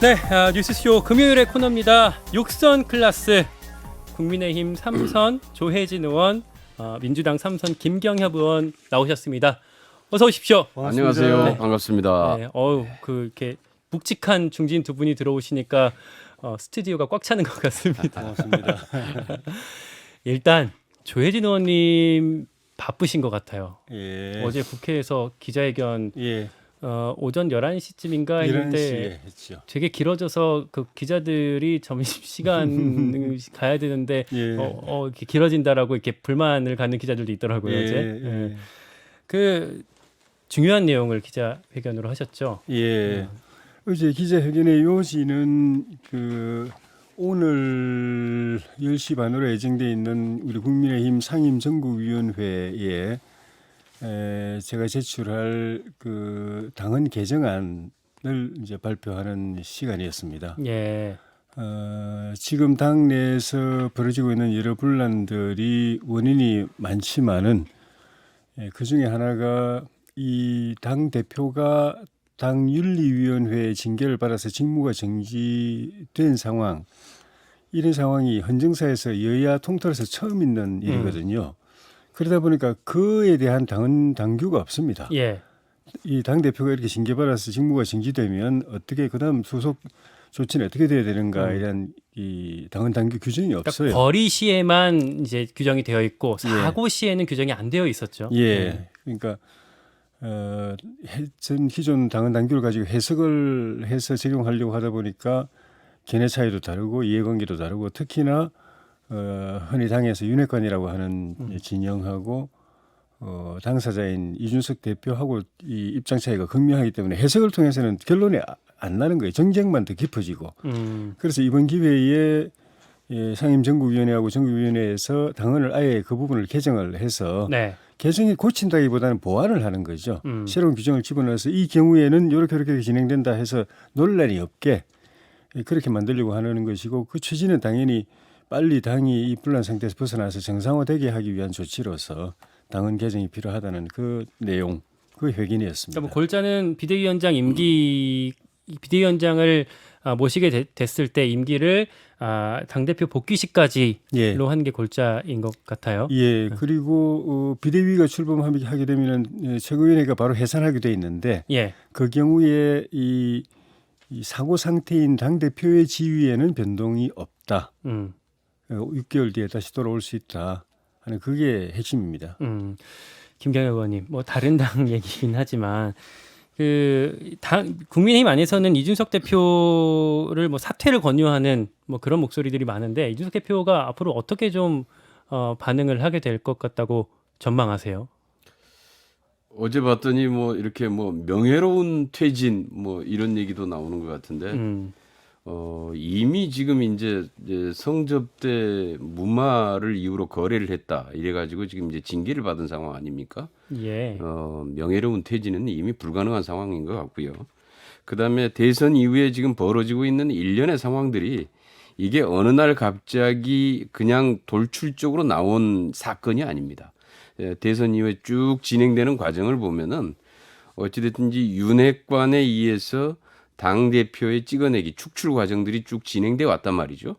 네, 뉴스쇼 금요일의 코너입니다. 육선 클라스 국민의힘 3선 조혜진 의원, 민주당 3선 김경협 의원 나오셨습니다. 어서 오십시오. 반갑습니다. 안녕하세요. 네. 반갑습니다. 네, 이렇게 묵직한 중진 두 분이 들어오시니까 스튜디오가 꽉 차는 것 같습니다. 반갑습니다. 일단 조혜진 의원님 바쁘신 것 같아요. 예. 어제 국회에서 기자회견 예. 오전 11시쯤인가 했는데 11시에 했죠. 되게 길어져서 그 기자들이 점심시간 가야 되는데 예. 이렇게 길어진다라고 이렇게 불만을 갖는 기자들도 있더라고요. 예. 어제. 예. 그 중요한 내용을 기자회견으로 하셨죠. 예. 어제 기자회견의 요지는 오늘 10시 반으로 예정돼 있는 우리 국민의힘 상임정국위원회에 제가 제출할 그 당헌 개정안을 이제 발표하는 시간이었습니다. 예. 지금 당 내에서 벌어지고 있는 여러 분란들이 원인이 많지만은 그 중에 하나가 이 당 대표가 당 윤리위원회의 징계를 받아서 직무가 정지된 상황, 이런 상황이 헌정사에서 여야 통틀어서 처음 있는 일이거든요. 그러다 보니까 그에 대한 당헌 당규가 없습니다. 예. 이 당 대표가 이렇게 징계받아서 직무가 정지되면 어떻게 그다음 소속 조치는 어떻게 돼야 되는가에 대한 이 당헌 당규 규정이 없어요. 그러니까 거리 시에만 이제 규정이 되어 있고 사고 시에는 규정이 안 되어 있었죠. 예. 그러니까 전 기존 당헌 당규를 가지고 해석을 해서 적용하려고 하다 보니까 견해 차이도 다르고 이해관계도 다르고 특히나 흔히 당에서 윤핵관이라고 하는 진영하고 당사자인 이준석 대표하고 이 입장 차이가 극명하기 때문에 해석을 통해서는 결론이 안 나는 거예요. 정쟁만 더 깊어지고. 그래서 이번 기회에 상임정국위원회하고 정국위원회에서 당헌을 아예 그 부분을 개정을 해서 네. 개정이 고친다기보다는 보완을 하는 거죠. 새로운 규정을 집어넣어서 이 경우에는 이렇게 진행된다 해서 논란이 없게 그렇게 만들려고 하는 것이고, 그 취지는 당연히 빨리 당이 이 분란 상태에서 벗어나서 정상화되게 하기 위한 조치로서 당헌 개정이 필요하다는 그 내용, 그 회견이었습니다. 그러니까 뭐 골자는 비대위원장 비대위원장을 모시게 됐을 때 임기를 당대표 복귀시까지로 예. 하는 게 골자인 것 같아요. 예, 그리고 비대위가 출범하게 되면은 최고위원회가 바로 해산하게 돼 있는데, 예. 그 경우에 이 사고 상태인 당 대표의 지위에는 변동이 없다. 6개월 뒤에 다시 돌아올 수 있다 하는 그게 핵심입니다. 김경혁 의원님, 뭐 다른 당 얘기긴 하지만 국민의힘 안에서는 이준석 대표를 뭐 사퇴를 권유하는 뭐 그런 목소리들이 많은데, 이준석 대표가 앞으로 어떻게 좀 반응을 하게 될 것 같다고 전망하세요? 어제 봤더니 뭐 이렇게 뭐 명예로운 퇴진 뭐 이런 얘기도 나오는 것 같은데 이미 지금 이제 성접 때 무마를 이유로 거래를 했다 이래가지고 지금 이제 징계를 받은 상황 아닙니까? 예. 명예로운 퇴진은 이미 불가능한 상황인 것 같고요. 그다음에 대선 이후에 지금 벌어지고 있는 일련의 상황들이 이게 어느 날 갑자기 그냥 돌출적으로 나온 사건이 아닙니다. 대선 이후에 쭉 진행되는 과정을 보면은 어찌됐든지 윤핵관에 의해서 당대표의 찍어내기 축출 과정들이 쭉 진행돼 왔단 말이죠.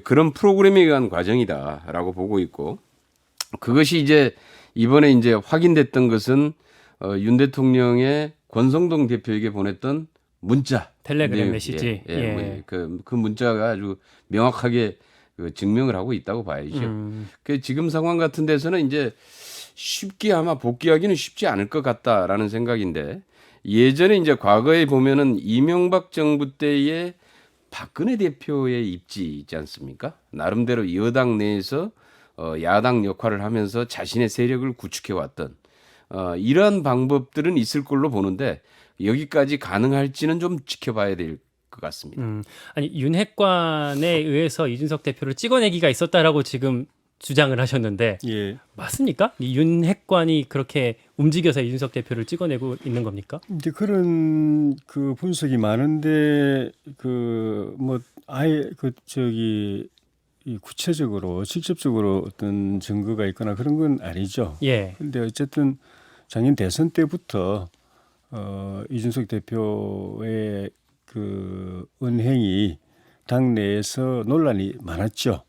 그런 프로그램에 의한 과정이다라고 보고 있고, 그것이 이제 이번에 이제 확인됐던 것은 윤 대통령의 권성동 대표에게 보냈던 문자, 텔레그램 메시지. 그 문자가 아주 명확하게 증명을 하고 있다고 봐야죠. 지금 상황 같은 데서는 이제 쉽게 아마 복귀하기는 쉽지 않을 것 같다라는 생각인데, 예전에 이제 과거에 보면은 이명박 정부 때의 박근혜 대표의 입지 있지 않습니까? 나름대로 여당 내에서 야당 역할을 하면서 자신의 세력을 구축해 왔던 이러한 방법들은 있을 걸로 보는데, 여기까지 가능할지는 좀 지켜봐야 될 것 같습니다. 아니, 윤핵관에 의해서 이준석 대표를 찍어내기가 있었다라고 지금 주장을 하셨는데, 예. 맞습니까? 이 윤핵관이 그렇게 움직여서 이준석 대표를 찍어내고 있는 겁니까? 이제 그런 그 분석이 많은데 뭐 아예 이 구체적으로 직접적으로 어떤 증거가 있거나 그런 건 아니죠. 예. 그런데 어쨌든 작년 대선 때부터 이준석 대표의 그 은행이 당내에서 논란이 많았죠.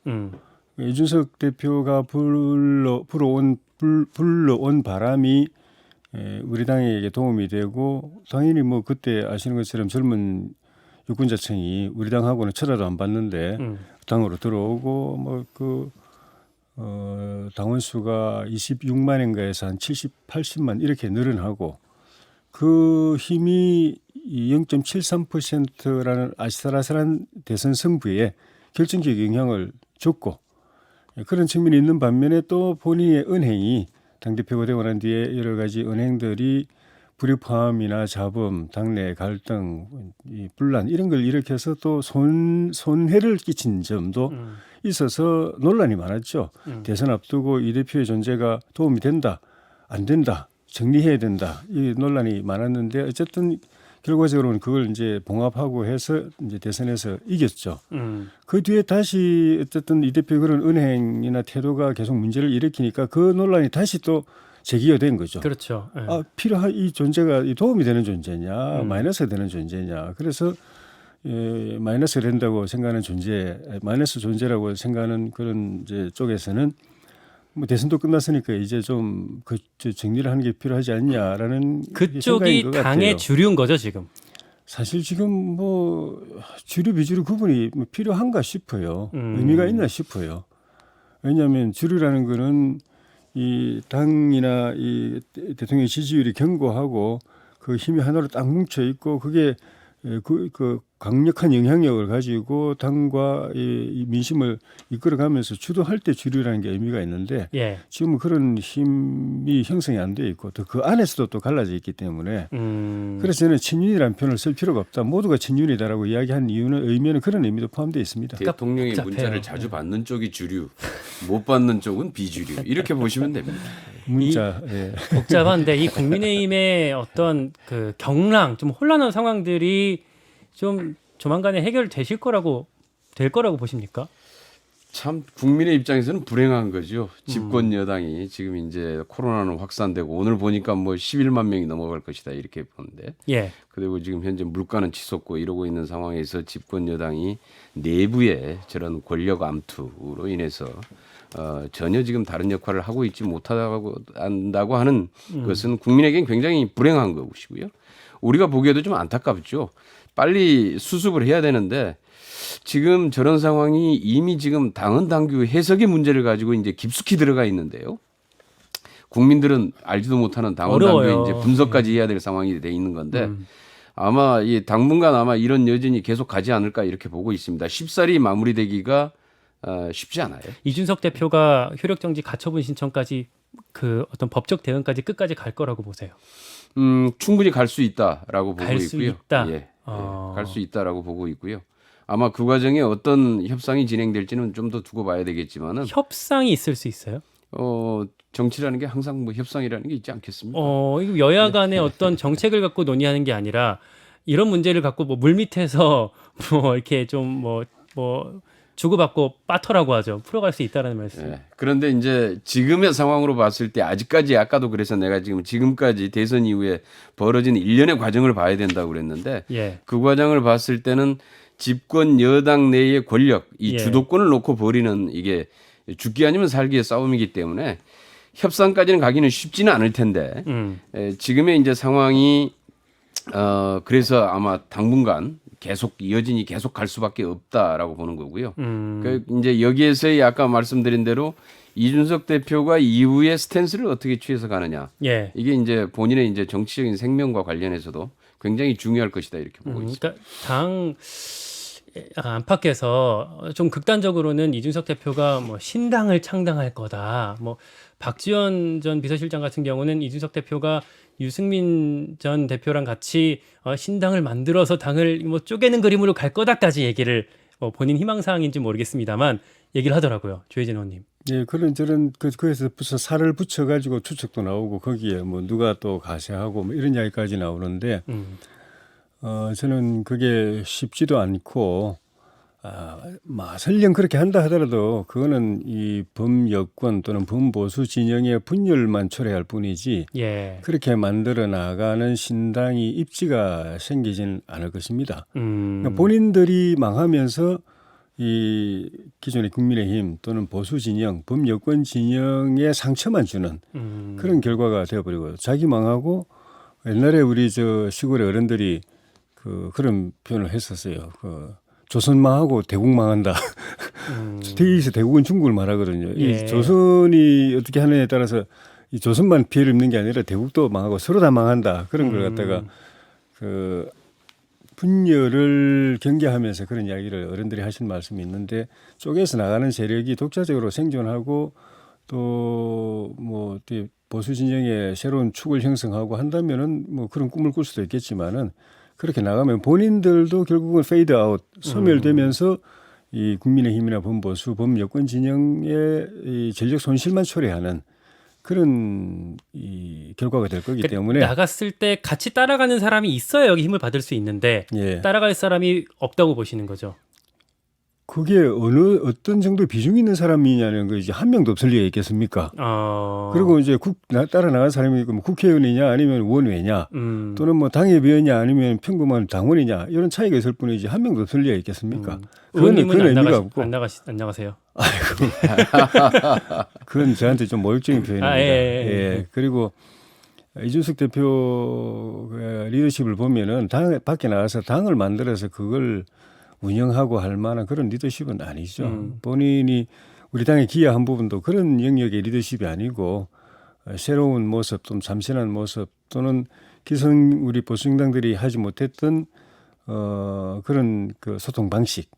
이준석 대표가 불러온 바람이 우리 당에게 도움이 되고 당연히 뭐 그때 아시는 것처럼 젊은 유권자층이 우리 당하고는 쳐다도 안 봤는데 당으로 들어오고 뭐 그 당원 수가 26만인가에서 한 70, 80만 이렇게 늘어나고 그 힘이 0.73%라는 아슬아슬한 대선 승부에 결정적 영향을 줬고 그런 측면이 있는 반면에 또 본인의 은행이 당대표가 되고 난 뒤에 여러 가지 은행들이 불협화음이나 잡음, 당내 갈등, 이 분란 이런 걸 일으켜서 또 손해를 끼친 점도 있어서 논란이 많았죠. 대선 앞두고 이 대표의 존재가 도움이 된다, 안 된다, 정리해야 된다 이 논란이 많았는데 어쨌든 결과적으로는 그걸 이제 봉합하고 해서 이제 대선에서 이겼죠. 그 뒤에 다시 어쨌든 이 대표의 그런 은행이나 태도가 계속 문제를 일으키니까 그 논란이 다시 또 제기가 된 거죠. 그렇죠. 네. 아, 필요한 이 존재가 도움이 되는 존재냐, 마이너스가 되는 존재냐. 그래서 마이너스가 된다고 생각하는 존재, 마이너스 존재라고 생각하는 그런 이제 쪽에서는 뭐 대선도 끝났으니까 이제 좀 그 정리를 하는 게 필요하지 않냐라는 그쪽이 생각인 것 당의 같아요. 주류인 거죠 지금. 사실 지금 뭐 주류 비주류 구분이 뭐 필요한가 싶어요. 의미가 있나 싶어요. 왜냐하면 주류라는 거는 이 당이나 이 대통령 지지율이 견고하고 그 힘이 하나로 딱 뭉쳐 있고 그게 그 강력한 영향력을 가지고 당과 이 민심을 이끌어가면서 주도할 때 주류라는 게 의미가 있는데 예. 지금은 그런 힘이 형성이 안 돼 있고 또 그 안에서도 또 갈라져 있기 때문에 그래서 저는 친윤이라는 표현을 쓸 필요가 없다. 모두가 친윤이다라고 이야기한 이유는 의미는 그런 의미도 포함되어 있습니다. 대통령의 복잡해요. 문자를 자주 받는 쪽이 주류, 못 받는 쪽은 비주류 이렇게 보시면 됩니다. 문자 예. 복잡한데 이 국민의힘의 어떤 그 경랑 좀 혼란한 상황들이 좀 조만간에 해결되실 거라고 될 거라고 보십니까? 참 국민의 입장에서는 불행한 거죠. 집권 여당이 지금 이제 코로나는 확산되고 오늘 보니까 뭐 11만 명이 넘어갈 것이다 이렇게 보는데 예. 그리고 지금 현재 물가는 치솟고 이러고 있는 상황에서 집권 여당이 내부의 저런 권력 암투로 인해서 전혀 지금 다른 역할을 하고 있지 못하다고 한다고 하는 것은 국민에게는 굉장히 불행한 것이고요. 우리가 보기에도 좀 안타깝죠. 빨리 수습을 해야 되는데 지금 저런 상황이 이미 지금 당헌 당규 해석의 문제를 가지고 이제 깊숙이 들어가 있는데요. 국민들은 알지도 못하는 당헌 당규 이제 분석까지 해야 될 상황이 돼 있는 건데 아마 이 당분간 아마 이런 여진이 계속 가지 않을까 이렇게 보고 있습니다. 쉽사리 마무리되기가 쉽지 않아요. 이준석 대표가 효력정지 가처분 신청까지 그 어떤 법적 대응까지 끝까지 갈 거라고 보세요. 충분히 갈 수 있다라고 보고 갈 수 있고요. 있다. 예, 갈 수 있다라고 보고 있고요. 아마 그 과정에 어떤 협상이 진행될지는 좀 더 두고 봐야 되겠지만은 협상이 있을 수 있어요? 정치라는 게 항상 뭐 협상이라는 게 있지 않겠습니까? 이거 여야 간의 어떤 정책을 갖고 논의하는 게 아니라 이런 문제를 갖고 뭐 물밑에서 뭐 이렇게 좀 뭐 주고받고 빠터라고 하죠. 풀어갈 수 있다라는 말씀. 예. 그런데 이제 지금의 상황으로 봤을 때 아직까지 아까도 그래서 내가 지금까지 대선 이후에 벌어진 일련의 과정을 봐야 된다고 그랬는데 예. 그 과정을 봤을 때는 집권 여당 내의 권력, 이 예. 주도권을 놓고 벌이는 이게 죽기 아니면 살기의 싸움이기 때문에 협상까지는 가기는 쉽지는 않을 텐데 지금의 이제 상황이 그래서 아마 당분간 계속 여진이 계속 갈 수밖에 없다라고 보는 거고요. 그 이제 여기에서의 아까 말씀드린 대로 이준석 대표가 이후에 스탠스를 어떻게 취해서 가느냐. 예. 이게 이제 본인의 이제 정치적인 생명과 관련해서도 굉장히 중요할 것이다 이렇게 보고 있습니다. 그러니까 당 안팎에서 좀 극단적으로는 이준석 대표가 뭐 신당을 창당할 거다. 뭐 박지원 전 비서실장 같은 경우는 이준석 대표가 유승민 전 대표랑 같이 신당을 만들어서 당을 뭐 쪼개는 그림으로 갈 거다까지 얘기를 본인 희망사항인지 모르겠습니다만 얘기를 하더라고요. 조혜진 의원님. 예, 그런 저런 그에서 벌써 살을 붙여가지고 추측도 나오고 거기에 뭐 누가 또 가세하고 뭐 이런 이야기까지 나오는데 저는 그게 쉽지도 않고 설령 그렇게 한다 하더라도 그거는 이 범여권 또는 범보수 진영의 분열만 초래할 뿐이지 예. 그렇게 만들어 나가는 신당이 입지가 생기진 않을 것입니다. 그러니까 본인들이 망하면서 이 기존의 국민의힘 또는 보수 진영, 범여권 진영에 상처만 주는 그런 결과가 되어버리고 자기 망하고 옛날에 우리 저 시골의 어른들이 그런 표현을 했었어요. 조선 망하고 대국 망한다. 여기서 대국은 중국을 말하거든요. 예. 이 조선이 어떻게 하느냐에 따라서 이 조선만 피해를 입는 게 아니라 대국도 망하고 서로 다 망한다. 그런 걸 갖다가 분열을 경계하면서 그런 이야기를 어른들이 하신 말씀이 있는데 쪼개서 나가는 세력이 독자적으로 생존하고 또 뭐 보수 진영의 새로운 축을 형성하고 한다면은 뭐 그런 꿈을 꿀 수도 있겠지만은 그렇게 나가면 본인들도 결국은 페이드 아웃 소멸되면서 이 국민의힘이나 범보수 범여권 진영의 이 전력 손실만 초래하는 그런 이 결과가 될 거기 때문에 나갔을 때 같이 따라가는 사람이 있어야 여기 힘을 받을 수 있는데 예. 따라갈 사람이 없다고 보시는 거죠. 그게 어떤 정도 비중이 있는 사람이냐는 거 이제 한 명도 없을 리가 있겠습니까? 그리고 이제 따라 나간 사람이 뭐 국회의원이냐 아니면 원외냐 또는 뭐 당협위원이냐 아니면 평범한 당원이냐 이런 차이가 있을 뿐이지 한 명도 없을 리가 있겠습니까? 의원님은 의미가 없고 안 나가세요. 그건 저한테 좀 모욕적인 표현입니다. 예. 그리고 이준석 대표 리더십을 보면은 당 밖에 나가서 당을 만들어서 그걸 운영하고 할 만한 그런 리더십은 아니죠. 본인이 우리 당에 기여한 부분도 그런 영역의 리더십이 아니고 새로운 모습 또는 참신한 모습 또는 기성 우리 보수정당들이 하지 못했던 그런 그 소통 방식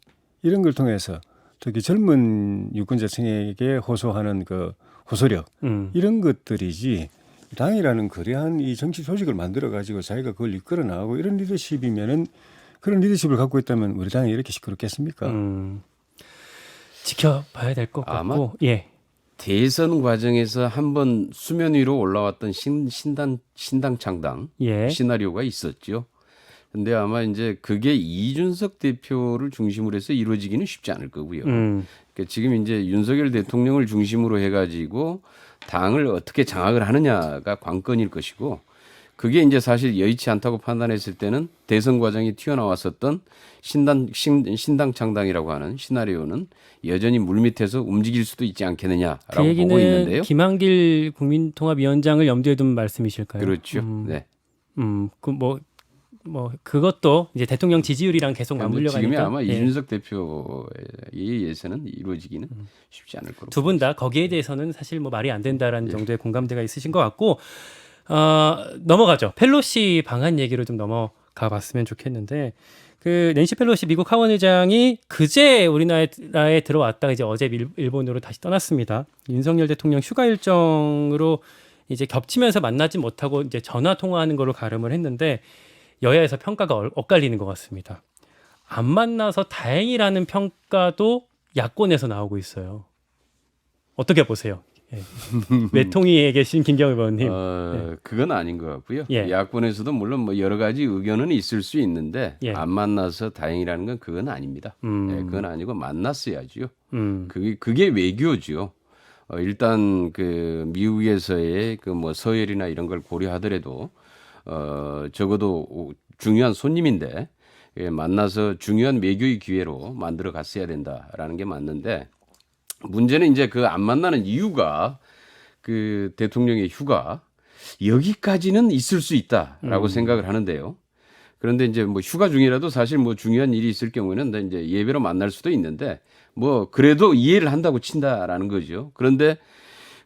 이런 걸 통해서 특히 젊은 유권자층에게 호소하는 그 호소력 이런 것들이지 당이라는 거대한 이 정치 조직을 만들어 가지고 자기가 그걸 이끌어 나가고 이런 리더십이면은 그런 리더십을 갖고 있다면 우리 당이 이렇게 시끄럽겠습니까? 지켜봐야 될 것 아마 같고, 예. 대선 과정에서 한번 수면 위로 올라왔던 신당 창당 예. 시나리오가 있었죠. 근데 아마 이제 그게 이준석 대표를 중심으로 해서 이루어지기는 쉽지 않을 거고요. 그러니까 지금 이제 윤석열 대통령을 중심으로 해가지고 당을 어떻게 장악을 하느냐가 관건일 것이고 그게 이제 사실 여의치 않다고 판단했을 때는 대선 과정이 튀어나왔었던 신당 창당이라고 하는 시나리오는 여전히 물밑에서 움직일 수도 있지 않겠느냐라고 그 보고 얘기는 있는데요. 김한길 국민통합위원장을 염두에 둔 말씀이실까요? 그렇죠. 네. 그것도 이제 대통령 지지율이랑 계속 맞물려 지금이 가니까 아마 예. 이준석 대표에 의해서는 이루어지기는 쉽지 않을 거로. 두 분 다 거기에 대해서는 사실 뭐 말이 안 된다라는 정도의 공감대가 있으신 것 같고 넘어가죠. 펠로시 방한 얘기로 좀 넘어가 봤으면 좋겠는데 그 낸시 펠로시 미국 하원 의장이 그제 우리나라에 들어왔다가 이제 어제 일본으로 다시 떠났습니다. 윤석열 대통령 휴가 일정으로 이제 겹치면서 만나지 못하고 이제 전화 통화하는 걸로 가름을 했는데 여야에서 평가가 엇갈리는 것 같습니다. 안 만나서 다행이라는 평가도 야권에서 나오고 있어요. 어떻게 보세요? 예. 외통위에 계신 김경일 의원님. 그건 아닌 것 같고요. 예. 야권에서도 물론 뭐 여러 가지 의견은 있을 수 있는데 예. 안 만나서 다행이라는 건 그건 아닙니다. 그건 아니고 만났어야죠. 그게 외교죠. 일단 그 미국에서의 그 뭐 서열이나 이런 걸 고려하더라도 적어도 중요한 손님인데 만나서 중요한 외교의 기회로 만들어 갔어야 된다라는 게 맞는데 문제는 이제 그 안 만나는 이유가 그 대통령의 휴가 여기까지는 있을 수 있다라고 생각을 하는데요. 그런데 이제 뭐 휴가 중이라도 사실 뭐 중요한 일이 있을 경우에는 이제 예배로 만날 수도 있는데 뭐 그래도 이해를 한다고 친다라는 거죠. 그런데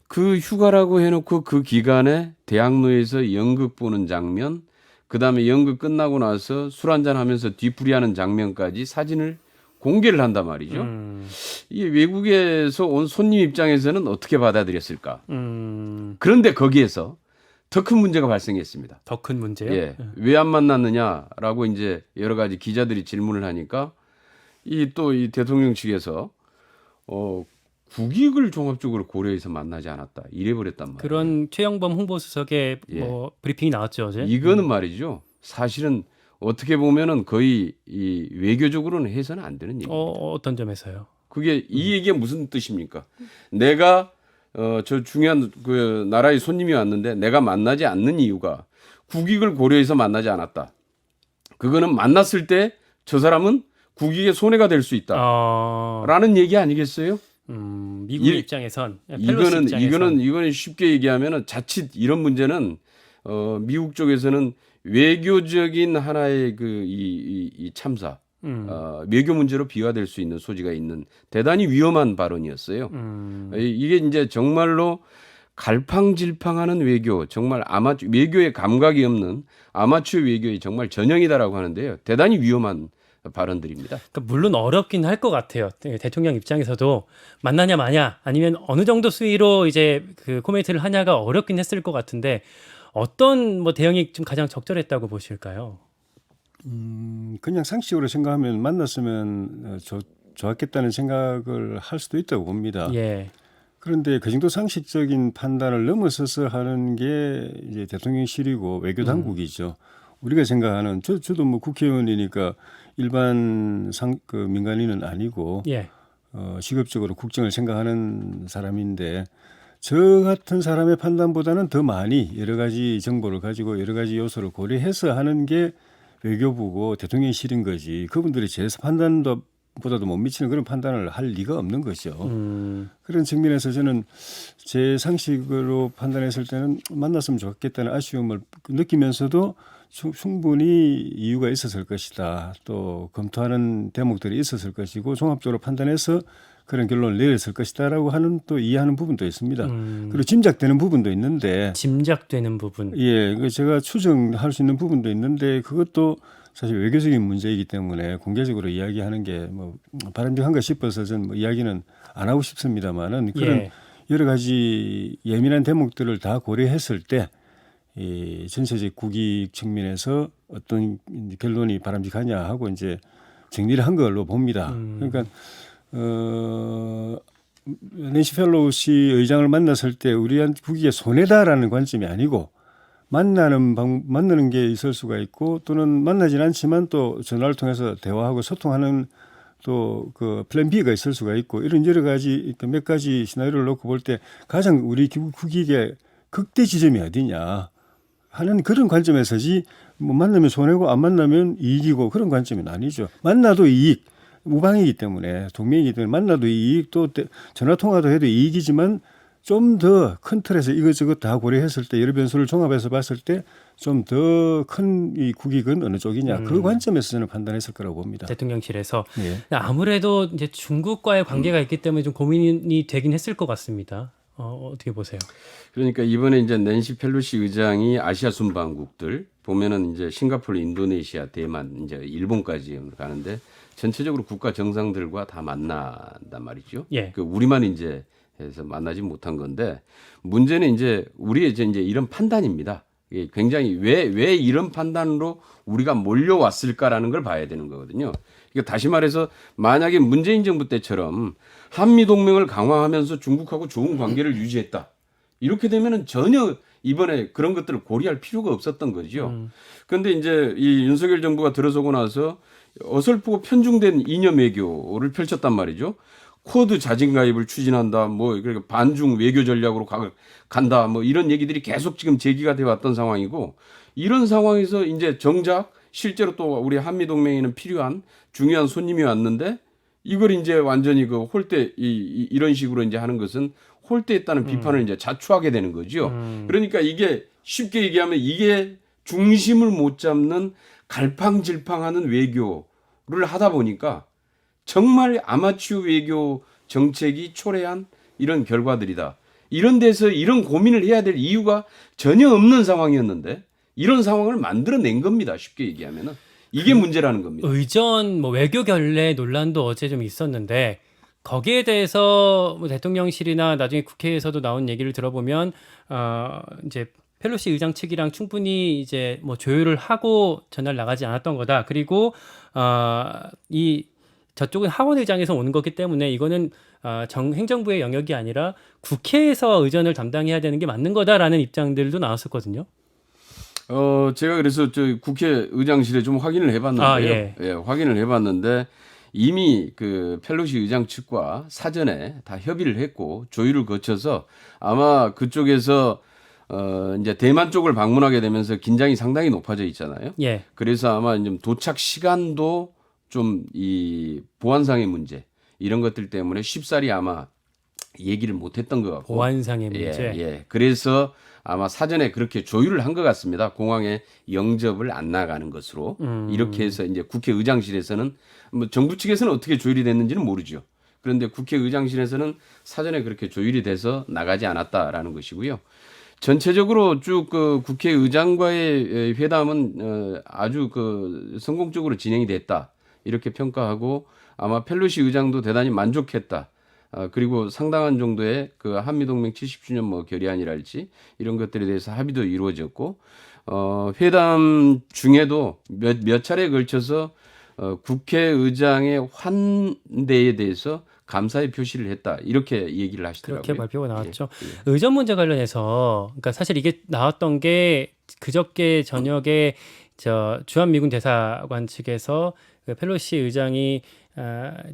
그 휴가라고 해놓고 그 기간에 대학로에서 연극 보는 장면, 그 다음에 연극 끝나고 나서 술 한잔 하면서 뒤풀이하는 장면까지 사진을 공개를 한단 말이죠. 이 외국에서 온 손님 입장에서는 어떻게 받아들였을까? 그런데 거기에서 더 큰 문제가 발생했습니다. 더 큰 문제요? 예. 왜 안 만났느냐라고 이제 여러 가지 기자들이 질문을 하니까 이 대통령 측에서 국익을 종합적으로 고려해서 만나지 않았다. 이래버렸단 말이에요. 그런 최영범 홍보수석의 예. 뭐 브리핑이 나왔죠 어제. 이거는 말이죠. 사실은 어떻게 보면은 거의 이 외교적으로는 해서는 안 되는 얘기입니다. 어떤 점에서요? 그게 이 얘기가 무슨 뜻입니까? 내가 저 중요한 그 나라의 손님이 왔는데 내가 만나지 않는 이유가 국익을 고려해서 만나지 않았다. 그거는 만났을 때 저 사람은 국익에 손해가 될 수 있다라는 얘기 아니겠어요? 미국 입장에선 펠로시 이거는 쉽게 얘기하면은 자칫 이런 문제는 미국 쪽에서는 외교적인 하나의 그 이 참사 외교 문제로 비화될 수 있는 소지가 있는 대단히 위험한 발언이었어요. 이게 이제 정말로 갈팡질팡하는 외교, 정말 외교에 감각이 없는 아마추어 외교의 정말 전형이다라고 하는데요. 대단히 위험한 발언들입니다. 그러니까 물론 어렵긴 할 것 같아요. 대통령 입장에서도 만나냐 마냐 아니면 어느 정도 수위로 이제 그 코멘트를 하냐가 어렵긴 했을 것 같은데 어떤 뭐 대응이 좀 가장 적절했다고 보실까요? 그냥 상식적으로 생각하면 만났으면 좋았겠다는 생각을 할 수도 있다고 봅니다. 예. 그런데 그 정도 상식적인 판단을 넘어서서 하는 게 이제 대통령실이고 외교 당국이죠. 우리가 생각하는 저도 뭐 국회의원이니까 일반 그 민간인은 아니고 예. 직업적으로 국정을 생각하는 사람인데 저 같은 사람의 판단보다는 더 많이 여러 가지 정보를 가지고 여러 가지 요소를 고려해서 하는 게 외교부고 대통령실인 거지. 그분들이 제 판단보다도 못 미치는 그런 판단을 할 리가 없는 거죠. 그런 측면에서 저는 제 상식으로 판단했을 때는 만났으면 좋겠다는 아쉬움을 느끼면서도 충분히 이유가 있었을 것이다. 또 검토하는 대목들이 있었을 것이고 종합적으로 판단해서 그런 결론을 내렸을 것이다라고 하는 또 이해하는 부분도 있습니다. 그리고 짐작되는 부분도 있는데 짐작되는 부분. 예, 제가 추정할 수 있는 부분도 있는데 그것도 사실 외교적인 문제이기 때문에 공개적으로 이야기하는 게 뭐 바람직한가 싶어서 저는 뭐 이야기는 안 하고 싶습니다만은 그런 예. 여러 가지 예민한 대목들을 다 고려했을 때 이 전체적 국익 측면에서 어떤 결론이 바람직하냐 하고 이제 정리를 한 걸로 봅니다. 그러니까 낸시 펠로시 의장을 만났을 때 우리한테 국익에 손해다라는 관점이 아니고 만나는 게 있을 수가 있고 또는 만나진 않지만 또 전화를 통해서 대화하고 소통하는 또 그 플랜 B가 있을 수가 있고 이런 여러 가지 몇 가지 시나리오를 놓고 볼 때 가장 우리 국익의 극대 지점이 어디냐 하는 그런 관점에서지 뭐 만나면 손해고 안 만나면 이익이고 그런 관점은 아니죠. 만나도 이익, 우방이기 때문에 동맹이기 때문에 만나도 이익 또 전화 통화도 해도 이익이지만 좀 더 큰 틀에서 이것저것 다 고려했을 때 여러 변수를 종합해서 봤을 때 좀 더 큰 이 국익은 어느 쪽이냐 그 관점에서 저는 판단했을 거라고 봅니다. 대통령실에서 예. 아무래도 이제 중국과의 관계가 있기 때문에 좀 고민이 되긴 했을 것 같습니다. 어떻게 보세요? 그러니까 이번에 이제 낸시 펠로시 의장이 아시아 순방국들 보면은 이제 싱가포르, 인도네시아, 대만, 이제 일본까지 가는데 전체적으로 국가 정상들과 다 만난단 말이죠. 예. 그 우리만 이제 해서 만나지 못한 건데 문제는 이제 우리의 이제 이런 판단입니다. 이게 굉장히 왜 이런 판단으로 우리가 몰려왔을까라는 걸 봐야 되는 거거든요. 그러니까 다시 말해서 만약에 문재인 정부 때처럼 한미 동맹을 강화하면서 중국하고 좋은 관계를 유지했다. 이렇게 되면은 전혀 이번에 그런 것들을 고려할 필요가 없었던 거죠. 그런데 이제 이 윤석열 정부가 들어서고 나서 어설프고 편중된 이념 외교를 펼쳤단 말이죠. 쿼드 자진 가입을 추진한다. 뭐 그러니까 반중 외교 전략으로 간다. 뭐 이런 얘기들이 계속 지금 제기가 돼 왔던 상황이고 이런 상황에서 이제 정작 실제로 또 우리 한미 동맹에는 필요한 중요한 손님이 왔는데 이걸 이제 완전히 그 홀대 이런 식으로 이제 하는 것은 홀대했다는 비판을 이제 자초하게 되는 거죠. 그러니까 이게 쉽게 얘기하면 이게 중심을 못 잡는 갈팡질팡하는 외교를 하다 보니까 정말 아마추어 외교 정책이 초래한 이런 결과들이다. 이런 데서 이런 고민을 해야 될 이유가 전혀 없는 상황이었는데 이런 상황을 만들어낸 겁니다. 쉽게 얘기하면은 이게 문제라는 겁니다. 의전 뭐 외교 결례 논란도 어제 좀 있었는데 거기에 대해서 뭐 대통령실이나 나중에 국회에서도 나온 얘기를 들어보면 이제 펠로시 의장 측이랑 충분히 이제 뭐 조율을 하고 전화를 나가지 않았던 거다. 그리고 이 저쪽은 하원 의장에서 오는 거기 때문에 이거는 행정부의 영역이 아니라 국회에서 의전을 담당해야 되는 게 맞는 거다라는 입장들도 나왔었거든요. 제가 그래서 저 국회의장실에 좀 확인을 해봤는데요. 아, 예. 확인을 해봤는데 이미 그 펠로시 의장 측과 사전에 다 협의를 했고 조율을 거쳐서 아마 그쪽에서 이제 대만 쪽을 방문하게 되면서 긴장이 상당히 높아져 있잖아요. 예. 그래서 아마 좀 도착 시간도 좀 이 보안상의 문제 이런 것들 때문에 쉽사리 아마 얘기를 못했던 것 같고. 보안상의 문제. 예. 그래서 아마 사전에 그렇게 조율을 한 것 같습니다. 공항에 영접을 안 나가는 것으로 이렇게 해서 이제 국회의장실에서는 뭐 정부 측에서는 어떻게 조율이 됐는지는 모르죠. 그런데 국회의장실에서는 사전에 그렇게 조율이 돼서 나가지 않았다라는 것이고요. 전체적으로 쭉 그 국회의장과의 회담은 아주 그 성공적으로 진행이 됐다 이렇게 평가하고 아마 펠로시 의장도 대단히 만족했다. 그리고 상당한 정도의 그 한미동맹 70주년 뭐 결의안이랄지 이런 것들에 대해서 합의도 이루어졌고 회담 중에도 몇 차례에 걸쳐서 국회의장의 환대에 대해서 감사의 표시를 했다 이렇게 얘기를 하시더라고요. 그렇게 발표가 나왔죠. 예. 의전 문제 관련해서 그러니까 사실 이게 나왔던 게 그저께 저녁에 저 주한미군 대사관 측에서 그 펠로시 의장이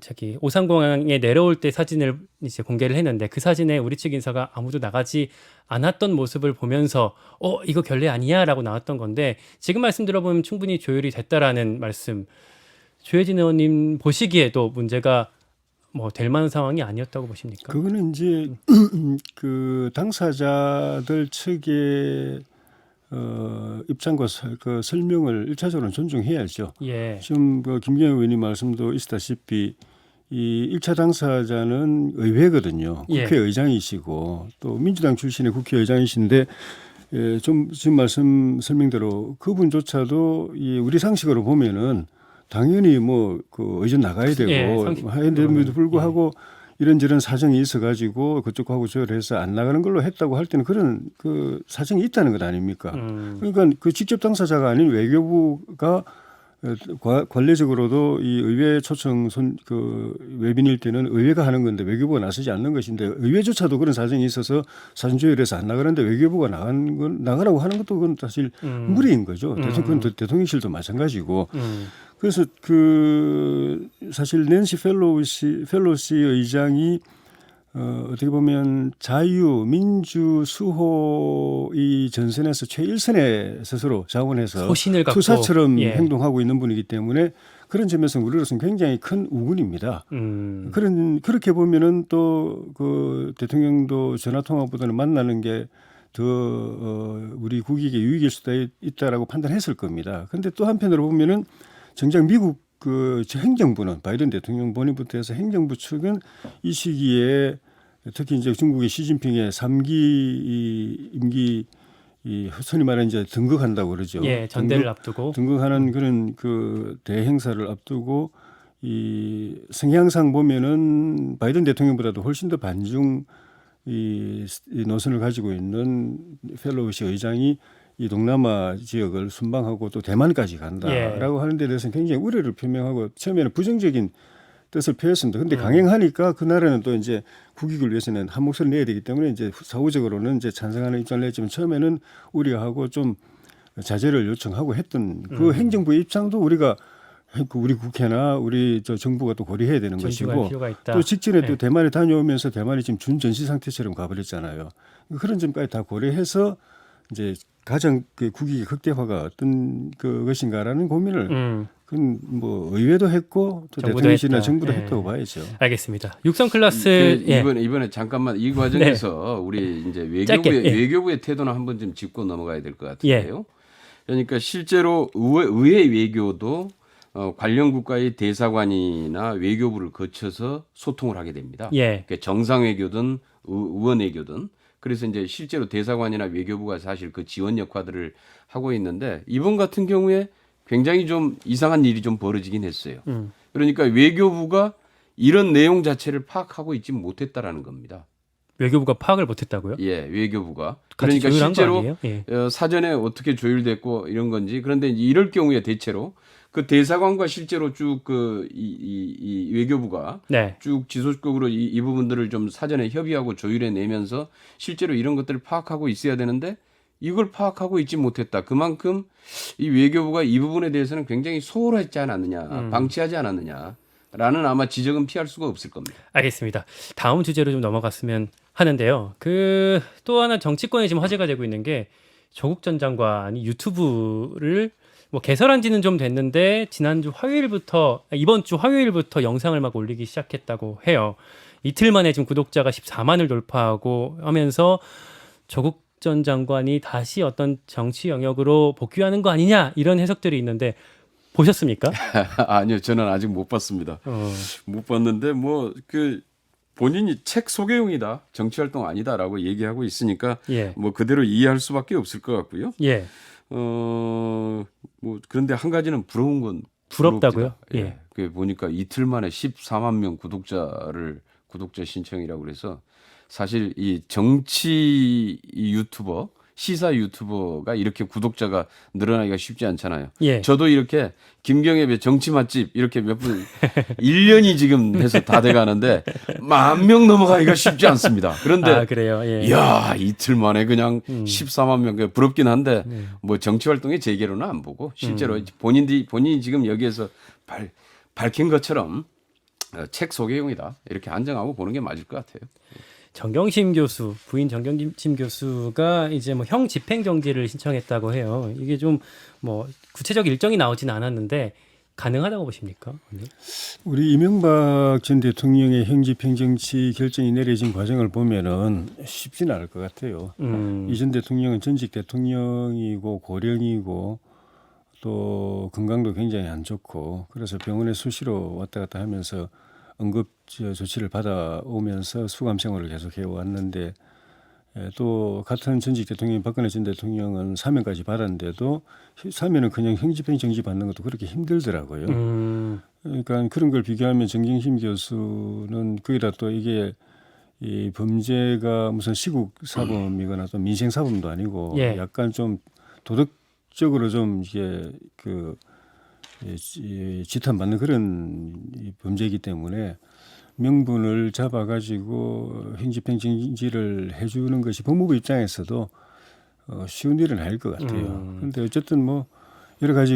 저기 오산공항에 내려올 때 사진을 이제 공개를 했는데 그 사진에 우리 측 인사가 아무도 나가지 않았던 모습을 보면서 이거 결례 아니야라고 나왔던 건데 지금 말씀 들어보면 충분히 조율이 됐다라는 말씀. 조혜진 의원님 보시기에도 문제가 뭐 될 만한 상황이 아니었다고 보십니까? 그거는 이제 그 당사자들 측의 입장과 그 설명을 일차적으로 존중해야죠. 예. 지금 그 김경영 의원님 말씀도 있었다시피 이 1차 당사자는 의회거든요. 예. 국회의장이시고 또 민주당 출신의 국회의장이신데 좀 지금 설명대로 그분조차도 이 우리 상식으로 보면은 당연히 뭐 그 의전 나가야 되고 하는데도 불구하고 이런저런 사정이 있어가지고 그쪽하고 조율해서 안 나가는 걸로 했다고 할 때는 그런 그 사정이 있다는 것 아닙니까? 그러니까 그 직접 당사자가 아닌 외교부가 관례적으로도 이 의회 초청 그 외빈일 때는 의회가 하는 건데 외교부가 나서지 않는 것인데 의회조차도 그런 사정이 있어서 사전 조율해서 안 나가는데 외교부가 나가라고 하는 것도 그건 사실 무리인 거죠. 그건 대통령실도 마찬가지고. 그래서 그 사실 낸시 펠로시 의장이 어떻게 보면 자유, 민주, 수호 이 전선에서 최일선에 스스로 자원해서 소신을 갖고 투사처럼 행동하고 있는 분이기 때문에 그런 점에서 우리로서는 굉장히 큰 우군입니다. 그렇게 보면은 또 그 대통령도 전화 통화보다는 만나는 게 더 우리 국익에 유익일 수도 있다라고 판단했을 겁니다. 그런데 또 한편으로 보면은 정작 미국 그 행정부는 바이든 대통령 본인부터 해서 행정부 측은 이 시기에 특히 이제 중국의 시진핑의 3기 임기 흔히 말하는 이제 등극한다고 그러죠. 예, 전대를 앞두고 등극하는 그런 그 대행사를 앞두고 이 성향상 보면은 바이든 대통령보다도 훨씬 더 반중 이 노선을 가지고 있는 펠로시 의장이 이 동남아 지역을 순방하고 또 대만까지 간다라고 하는 데 대해서는 굉장히 우려를 표명하고 처음에는 부정적인 뜻을 표했습니다. 그런데 강행하니까 그 나라는 또 이제 국익을 위해서는 한 목소리 내야 되기 때문에 이제 사후적으로는 이제 찬성하는 입장을 냈지만 처음에는 우려하고 좀 자제를 요청하고 했던 그 행정부의 입장도 우리가 우리 국회나 우리 저 정부가 또 고려해야 되는 것이고 또 직전에 또 대만에 다녀오면서 대만이 지금 준전시 상태처럼 가버렸잖아요. 그런 점까지 다 고려해서 이제 가장 그 국익의 극대화가 어떤 그것인가라는 고민을 그건 뭐 의회도 했고 또 대통령실이나 정부도 했다고 봐야죠. 알겠습니다. 육성 클래스 이번에 잠깐만 이 과정에서 우리 이제 외교부의 태도는 한번 좀 짚고 넘어가야 될 것 같은데요. 그러니까 실제로 의회 외교도 관련 국가의 대사관이나 외교부를 거쳐서 소통을 하게 됩니다. 그러니까 정상 외교든 의원 외교든. 그래서 이제 실제로 대사관이나 외교부가 사실 그 지원 역할들을 하고 있는데 이번 같은 경우에 굉장히 좀 이상한 일이 좀 벌어지긴 했어요. 그러니까 외교부가 이런 내용 자체를 파악하고 있지 못했다라는 겁니다. 외교부가 파악을 못했다고요? 예, 외교부가. 그러니까 실제로 사전에 어떻게 조율됐고 이런 건지 그런데 이제 이럴 경우에 대체로 그 대사관과 실제로 쭉 이 외교부가 쭉 지속적으로 이 부분들을 좀 사전에 협의하고 조율해 내면서 실제로 이런 것들을 파악하고 있어야 되는데 이걸 파악하고 있지 못했다. 그만큼 이 외교부가 이 부분에 대해서는 굉장히 소홀했지 않았느냐, 방치하지 않았느냐라는 아마 지적은 피할 수가 없을 겁니다. 알겠습니다. 다음 주제로 좀 넘어갔으면 하는데요. 그 또 하나 정치권에 지금 화제가 되고 있는 게 조국 전 장관이 유튜브를 뭐 개설한 지는 좀 됐는데 이번 주 화요일부터 영상을 막 올리기 시작했다고 해요. 이틀 만에 지금 구독자가 14만을 돌파하고 하면서 조국 전 장관이 다시 어떤 정치 영역으로 복귀하는 거 아니냐 이런 해석들이 있는데 보셨습니까? 아니요, 저는 아직 못 봤습니다. 못 봤는데 뭐 그 본인이 책 소개용이다, 정치 활동 아니다라고 얘기하고 있으니까 예. 뭐 그대로 이해할 수밖에 없을 것 같고요. 예. 뭐 그런데 한 가지는 부러운 건 부럽다고요? 부럽지다. 예. 그 보니까 이틀 만에 14만 명 구독자 신청이라고 그래서 사실 이 정치 유튜버, 시사 유튜버가 이렇게 구독자가 늘어나기가 쉽지 않잖아요. 예. 저도 이렇게 김경엽의 정치 맛집 이렇게 몇 분 1년이 지금 해서 다 돼 가는데 10,000명 넘어가기가 쉽지 않습니다. 그런데 아, 그래요. 예. 이야, 이틀 만에 그냥 14만 명, 부럽긴 한데 뭐 정치 활동의 재개로는 안 보고 실제로 본인이 지금 여기에서 밝힌 것처럼 책 소개용이다 이렇게 안정하고 보는 게 맞을 것 같아요. 정경심 교수, 부인 정경심 교수가 이제 뭐 형 집행정지를 신청했다고 해요. 이게 좀 뭐 구체적 일정이 나오지는 않았는데 가능하다고 보십니까? 네. 우리 이명박 전 대통령의 형집행정치 결정이 내려진 과정을 보면은 쉽지는 않을 것 같아요. 이 전 대통령은 전직 대통령이고 고령이고 또 건강도 굉장히 안 좋고 그래서 병원에 수시로 왔다 갔다 하면서 응급 조치를 받아오면서 수감 생활을 계속 해왔는데 또 같은 전직 대통령 박근혜 전 대통령은 사면까지 받았는데도 사면은 그냥 형집행정지 받는 것도 그렇게 힘들더라고요. 그러니까 그런 걸 비교하면 정경심 교수는 거기다 또 이게 이 범죄가 무슨 시국 사범이거나 또 민생 사범도 아니고 예. 약간 좀 도덕적으로 좀 이게 지탄받는 그런 범죄이기 때문에 명분을 잡아가지고 형집행정지를 해주는 것이 법무부 입장에서도 쉬운 일은 아닐 것 같아요. 그런데 어쨌든 뭐 여러 가지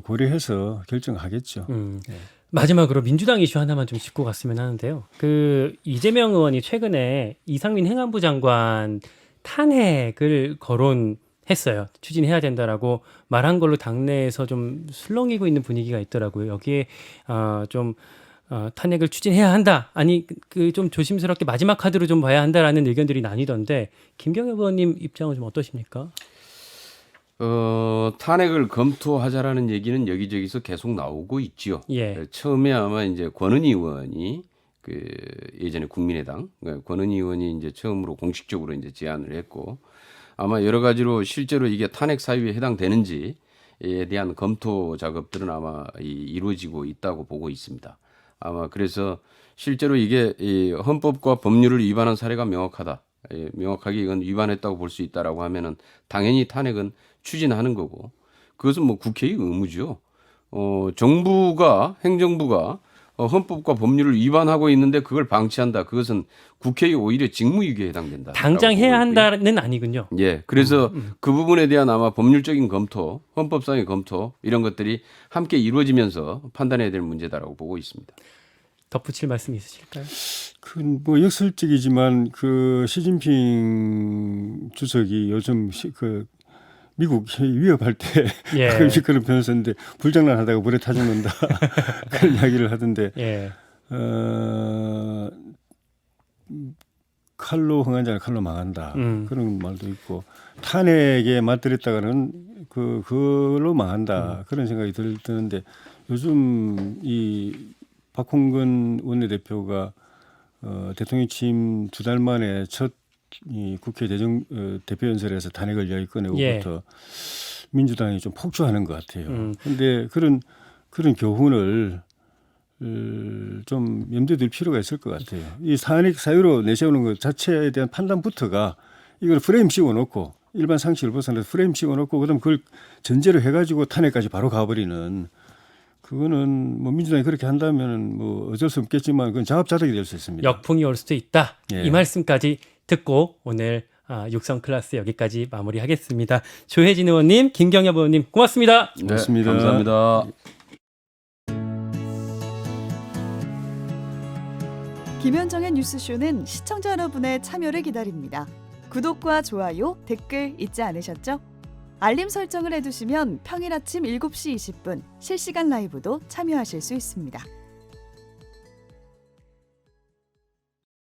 고려해서 결정하겠죠. 네. 마지막으로 민주당 이슈 하나만 좀 짚고 갔으면 하는데요. 그 이재명 의원이 최근에 이상민 행안부 장관 탄핵을 거론했어요. 추진해야 된다라고 말한 걸로 당내에서 좀 술렁이고 있는 분위기가 있더라고요. 여기에 탄핵을 추진해야 한다. 아니 그 좀 조심스럽게 마지막 카드로 좀 봐야 한다라는 의견들이 나뉘던데 김경엽 의원님 입장은 좀 어떠십니까? 탄핵을 검토하자라는 얘기는 여기저기서 계속 나오고 있지요. 예. 처음에 아마 이제 권은희 의원이 예전에 국민의당 권은희 의원이 이제 처음으로 공식적으로 이제 제안을 했고 아마 여러 가지로 실제로 이게 탄핵 사유에 해당되는지에 대한 검토 작업들은 아마 이루어지고 있다고 보고 있습니다. 아마 그래서 실제로 이게 이 헌법과 법률을 위반한 사례가 명확하다. 명확하게 이건 위반했다고 볼 수 있다라고 하면은 당연히 탄핵은 추진하는 거고 그것은 뭐 국회의 의무죠. 행정부가 헌법과 법률을 위반하고 있는데 그걸 방치한다. 그것은 국회의 오히려 직무유기에 해당된다. 당장 해야 한다는 아니군요. 예. 그래서 그 부분에 대한 아마 법률적인 검토, 헌법상의 검토 이런 것들이 함께 이루어지면서 판단해야 될 문제다라고 보고 있습니다. 덧붙일 말씀 있으실까요? 뭐 역설적이지만 시진핑 주석이 요즘 미국 위협할 때 예. 그런 변호사인데 불장난하다가 물에 타 죽는다 그런 이야기를 하던데 예. 칼로 흥한 자는 칼로 망한다 그런 말도 있고 탄핵에 맞들었다가는 그걸로 망한다 그런 생각이 드는데 요즘 이 박홍근 원내대표가 대통령 취임 2달 만에 첫 이 국회 대표연설에서 탄핵을 이야기 꺼내고부터 민주당이 좀 폭주하는 것 같아요. 그런데 그런 교훈을 좀 염두에 둘 필요가 있을 것 같아요. 이 탄핵 사유로 내세우는 것 자체에 대한 판단부터가 이걸 프레임 씌워놓고 일반 상식을 벗어나서 프레임 씌워놓고 그다음 그걸 전제로 해가지고 탄핵까지 바로 가버리는 그거는 뭐 민주당이 그렇게 한다면 뭐 어쩔 수 없겠지만 그건 자업자득이 될 수 있습니다. 역풍이 올 수도 있다. 예. 이 말씀까지 듣고 오늘 육성 클래스 여기까지 마무리하겠습니다. 조혜진 의원님, 김경엽 의원님 고맙습니다. 고맙습니다. 네, 감사합니다. 김현정의 뉴스쇼는 시청자 여러분의 참여를 기다립니다. 구독과 좋아요, 댓글 잊지 않으셨죠? 알림 설정을 해두시면 평일 아침 7시 20분 실시간 라이브도 참여하실 수 있습니다.